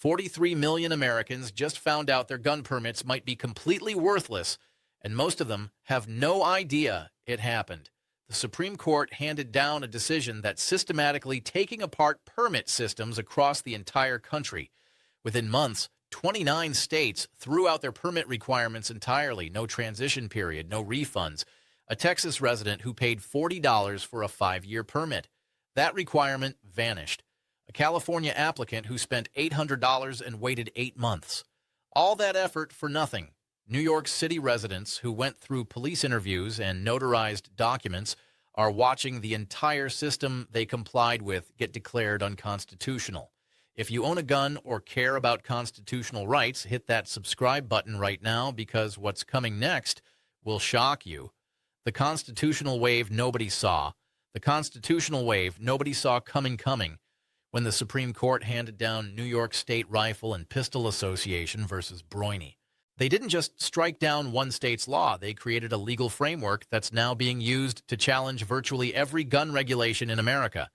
43 million Americans just found out their gun permits might be completely worthless, and most of them have no idea it happened. The Supreme Court handed down a decision that's systematically taking apart permit systems across the entire country. Within months, 29 states threw out their permit requirements entirely. No transition period, no refunds. A Texas resident who paid $40 for a 5-year permit. That requirement vanished. A California applicant who spent $800 and waited 8 months. All that effort for nothing. New York City residents who went through police interviews and notarized documents are watching the entire system they complied with get declared unconstitutional. If you own a gun or care about constitutional rights, hit that subscribe button right now, because what's coming next will shock you. The constitutional wave nobody saw. The constitutional wave nobody saw coming. When the Supreme Court handed down New York State Rifle and Pistol Association versus Bronte. They didn't just strike down one state's law. They created a legal framework that's now being used to challenge virtually every gun regulation in America.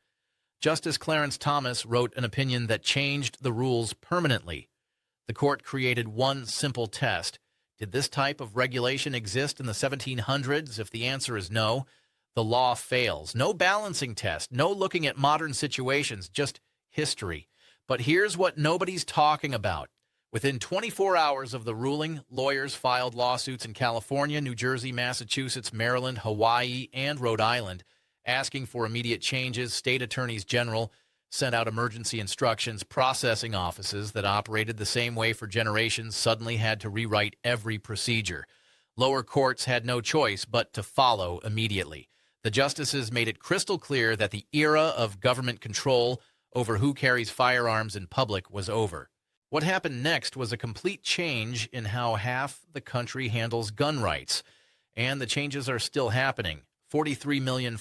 Justice Clarence Thomas wrote an opinion that changed the rules permanently. The court created one simple test. Did this type of regulation exist in the 1700s? If the answer is no, the law fails. No balancing test, no looking at modern situations, just history. But here's what nobody's talking about. Within 24 hours of the ruling, lawyers filed lawsuits in California, New Jersey, Massachusetts, Maryland, Hawaii, and Rhode Island, asking for immediate changes. State attorneys general sent out emergency instructions. Processing offices that operated the same way for generations suddenly had to rewrite every procedure. Lower courts had no choice but to follow immediately. The justices made it crystal clear that the era of government control over who carries firearms in public was over. What happened next was a complete change in how half the country handles gun rights, and the changes are still happening. 43 million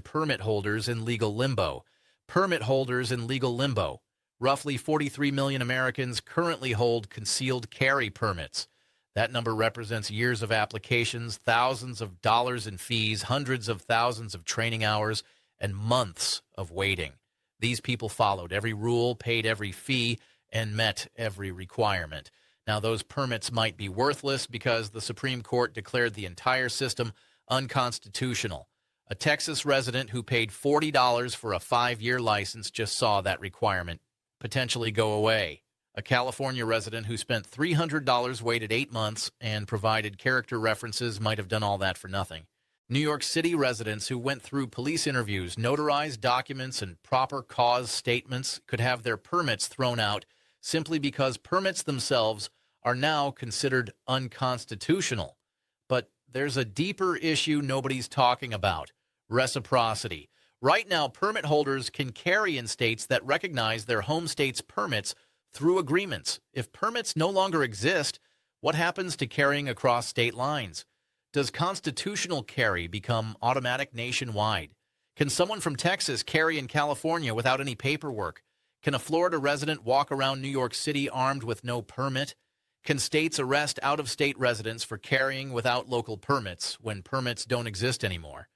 permit holders in legal limbo. Permit holders in legal limbo. Roughly 43 million Americans currently hold concealed carry permits. That number represents years of applications, thousands of dollars in fees, hundreds of thousands of training hours, and months of waiting. These people followed every rule, paid every fee, and met every requirement. Now, those permits might be worthless because the Supreme Court declared the entire system unconstitutional. A Texas resident who paid $40 for a 5-year license just saw that requirement potentially go away. A California resident who spent $300, waited 8 months, and provided character references might have done all that for nothing. New York City residents who went through police interviews, notarized documents, and proper cause statements could have their permits thrown out simply because permits themselves are now considered unconstitutional. But there's a deeper issue nobody's talking about: reciprocity. Right now, permit holders can carry in states that recognize their home state's permits through agreements. If permits no longer exist, what happens to carrying across state lines? Does constitutional carry become automatic nationwide? Can someone from Texas carry in California without any paperwork? Can a Florida resident walk around New York City armed with no permit? Can states arrest out-of-state residents for carrying without local permits when permits don't exist anymore?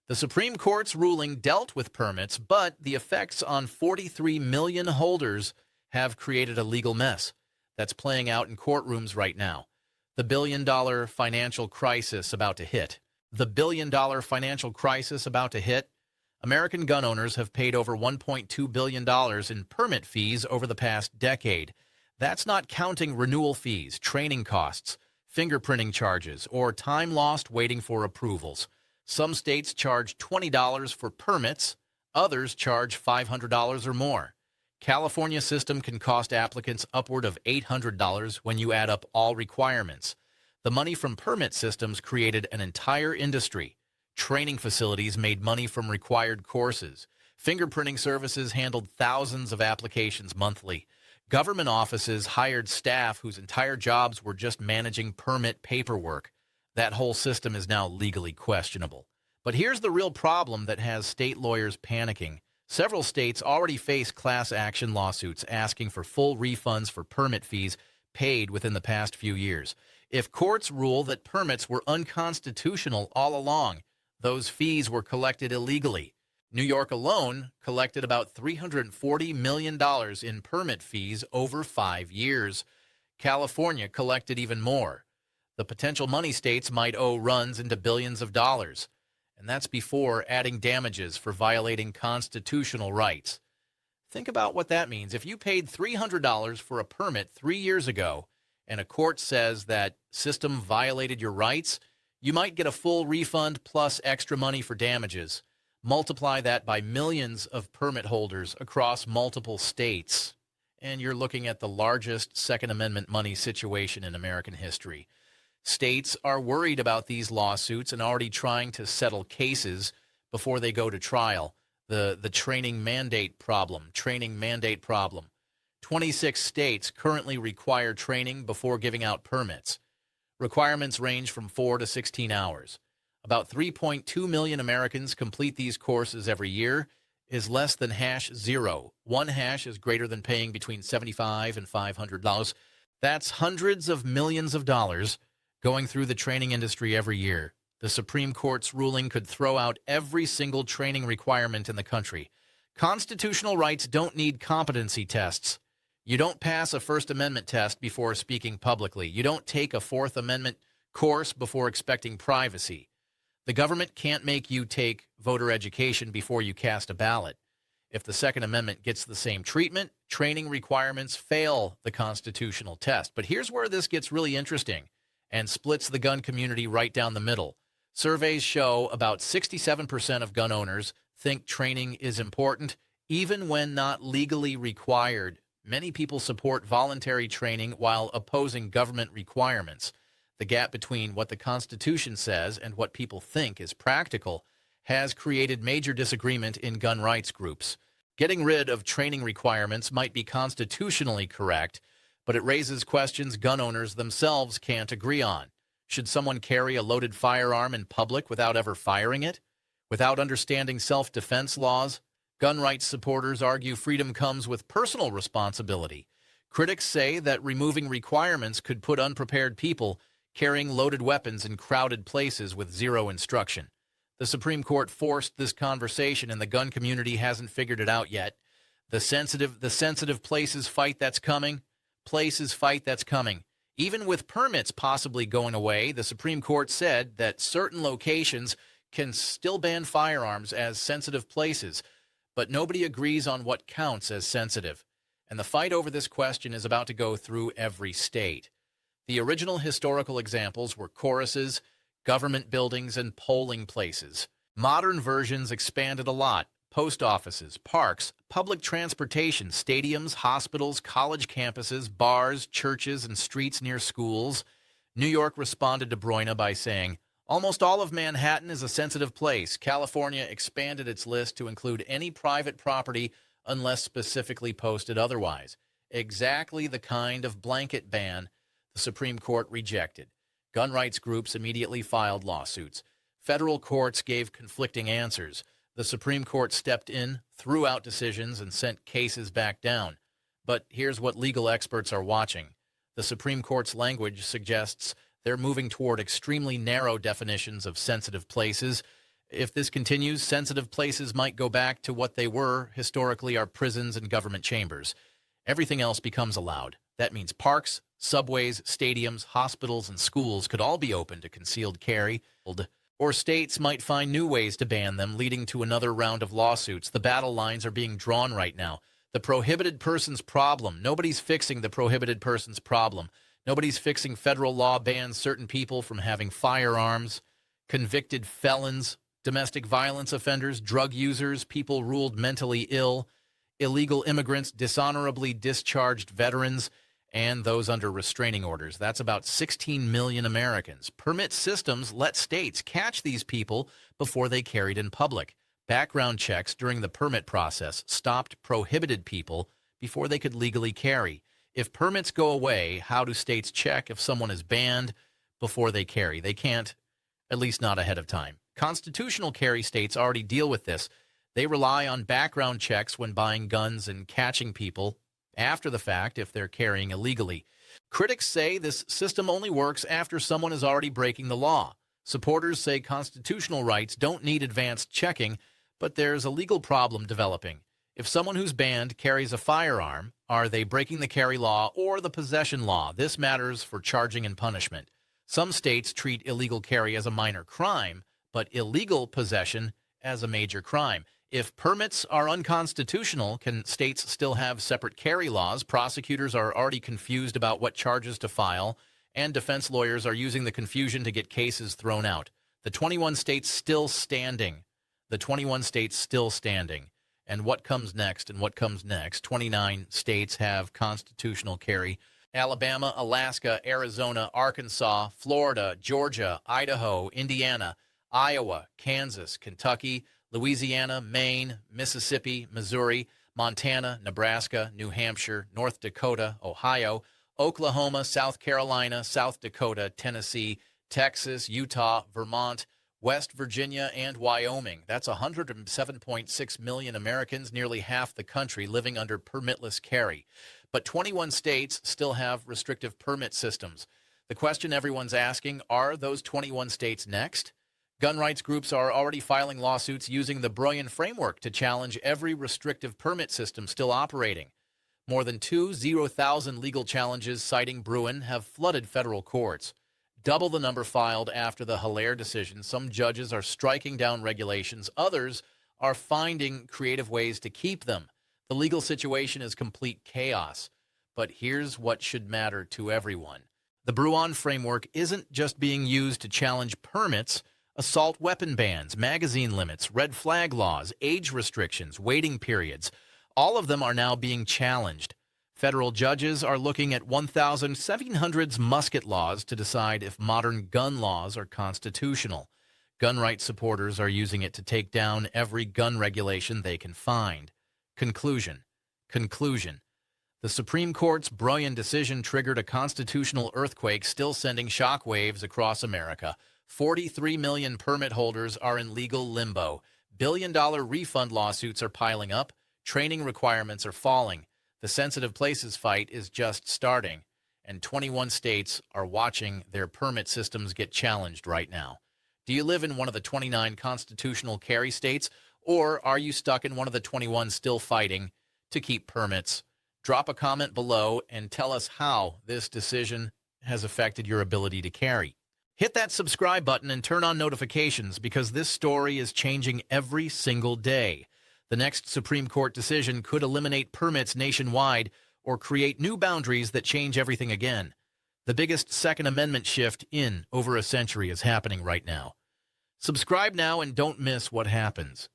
The Supreme Court's ruling dealt with permits, but the effects on 43 million holders have created a legal mess that's playing out in courtrooms right now. The billion-dollar financial crisis about to hit. The billion-dollar financial crisis about to hit. American gun owners have paid over $1.2 billion in permit fees over the past decade. That's not counting renewal fees, training costs, fingerprinting charges, or time lost waiting for approvals. Some states charge $20 for permits. Others charge $500 or more. California's system can cost applicants upward of $800 when you add up all requirements. The money from permit systems created an entire industry. Training facilities made money from required courses. Fingerprinting services handled thousands of applications monthly. Government offices hired staff whose entire jobs were just managing permit paperwork. That whole system is now legally questionable. But here's the real problem that has state lawyers panicking. Several states already face class action lawsuits asking for full refunds for permit fees paid within the past few years. If courts rule that permits were unconstitutional all along, those fees were collected illegally. New York alone collected about $340 million in permit fees over 5 years. California collected even more. The potential money states might owe runs into billions of dollars. And that's before adding damages for violating constitutional rights. Think about what that means. If you paid $300 for a permit 3 years ago and a court says that system violated your rights, you might get a full refund plus extra money for damages. Multiply that by millions of permit holders across multiple states, and you're looking at the largest Second Amendment money situation in American history. States are worried about these lawsuits and already trying to settle cases before they go to trial. The training mandate problem. 26 states currently require training before giving out permits. Requirements range from 4 to 16 hours. About 3.2 million Americans complete these courses every year, is less than #0. One hash is greater than paying between $75 and $500. That's hundreds of millions of dollars going through the training industry every year. The Supreme Court's ruling could throw out every single training requirement in the country. Constitutional rights don't need competency tests. You don't pass a First Amendment test before speaking publicly. You don't take a Fourth Amendment course before expecting privacy. The government can't make you take voter education before you cast a ballot. If the Second Amendment gets the same treatment, training requirements fail the constitutional test. But here's where this gets really interesting and splits the gun community right down the middle. Surveys show about 67% of gun owners think training is important, even when not legally required. Many people support voluntary training while opposing government requirements. The gap between what the Constitution says and what people think is practical has created major disagreement in gun rights groups. Getting rid of training requirements might be constitutionally correct, but it raises questions gun owners themselves can't agree on. Should someone carry a loaded firearm in public without ever firing it? Without understanding self-defense laws? Gun rights supporters argue freedom comes with personal responsibility. Critics say that removing requirements could put unprepared people carrying loaded weapons in crowded places with zero instruction. The Supreme Court forced this conversation, and the gun community hasn't figured it out yet. The sensitive places fight that's coming. Even with permits possibly going away, the Supreme Court said that certain locations can still ban firearms as sensitive places, but nobody agrees on what counts as sensitive. And the fight over this question is about to go through every state. The original historical examples were choruses, government buildings, and polling places. Modern versions expanded a lot. Post offices, parks, public transportation, stadiums, hospitals, college campuses, bars, churches, and streets near schools. New York responded to Broina by saying, "Almost all of Manhattan is a sensitive place." California expanded its list to include any private property unless specifically posted otherwise. Exactly the kind of blanket ban the Supreme Court rejected. Gun rights groups immediately filed lawsuits. Federal courts gave conflicting answers. The Supreme Court stepped in, threw out decisions, and sent cases back down. But here's what legal experts are watching. The Supreme Court's language suggests they're moving toward extremely narrow definitions of sensitive places. If this continues, sensitive places might go back to what they were historically, our prisons and government chambers. Everything else becomes allowed. That means parks, subways, stadiums, hospitals, and schools could all be open to concealed carry. Or states might find new ways to ban them, leading to another round of lawsuits. The battle lines are being drawn right now. The prohibited persons problem. Nobody's fixing the prohibited persons problem. Nobody's fixing federal law bans certain people from having firearms. Convicted felons, domestic violence offenders, drug users, people ruled mentally ill, illegal immigrants, dishonorably discharged veterans, and those under restraining orders. That's about 16 million Americans. Permit systems let states catch these people before they carried in public. Background checks during the permit process stopped prohibited people before they could legally carry. If permits go away, how do states check if someone is banned before they carry? They can't, at least not ahead of time. Constitutional carry states already deal with this. They rely on background checks when buying guns and catching people after the fact if they're carrying illegally. Critics say this system only works after someone is already breaking the law. Supporters say constitutional rights don't need advanced checking, But there's a legal problem developing. If someone who's banned carries a firearm, are they breaking the carry law or the possession law? This matters for charging and punishment. Some states treat illegal carry as a minor crime, but illegal possession as a major crime. If permits are unconstitutional, can states still have separate carry laws? Prosecutors are already confused about what charges to file, and defense lawyers are using the confusion to get cases thrown out. The 21 states still standing. The 21 states still standing. And what comes next? 29 states have constitutional carry. Alabama, Alaska, Arizona, Arkansas, Florida, Georgia, Idaho, Indiana, Iowa, Kansas, Kentucky, Louisiana, Maine, Mississippi, Missouri, Montana, Nebraska, New Hampshire, North Dakota, Ohio, Oklahoma, South Carolina, South Dakota, Tennessee, Texas, Utah, Vermont, West Virginia, and Wyoming. That's 107.6 million Americans, nearly half the country, living under permitless carry. But 21 states still have restrictive permit systems. The question everyone's asking, are those 21 states next? Gun rights groups are already filing lawsuits using the Bryan framework to challenge every restrictive permit system still operating. More than 20,000 legal challenges citing Bryan have flooded federal courts. Double the number filed after the Hilaire decision. Some judges are striking down regulations. Others are finding creative ways to keep them. The legal situation is complete chaos. But here's what should matter to everyone. The Bryan framework isn't just being used to challenge permits. Assault weapon bans, magazine limits, red flag laws, age restrictions, waiting periods, all of them are now being challenged. Federal judges are looking at 1700s musket laws to decide if modern gun laws are constitutional. Gun rights supporters are using it to take down every gun regulation they can find. Conclusion. The Supreme Court's Bryan decision triggered a constitutional earthquake, still sending shockwaves across America. 43 million permit holders are in legal limbo. Billion-dollar refund lawsuits are piling up. Training requirements are falling. The sensitive places fight is just starting. And 21 states are watching their permit systems get challenged right now. Do you live in one of the 29 constitutional carry states, or are you stuck in one of the 21 still fighting to keep permits? Drop a comment below and tell us how this decision has affected your ability to carry. Hit that subscribe button and turn on notifications because this story is changing every single day. The next Supreme Court decision could eliminate permits nationwide or create new boundaries that change everything again. The biggest Second Amendment shift in over a century is happening right now. Subscribe now and don't miss what happens.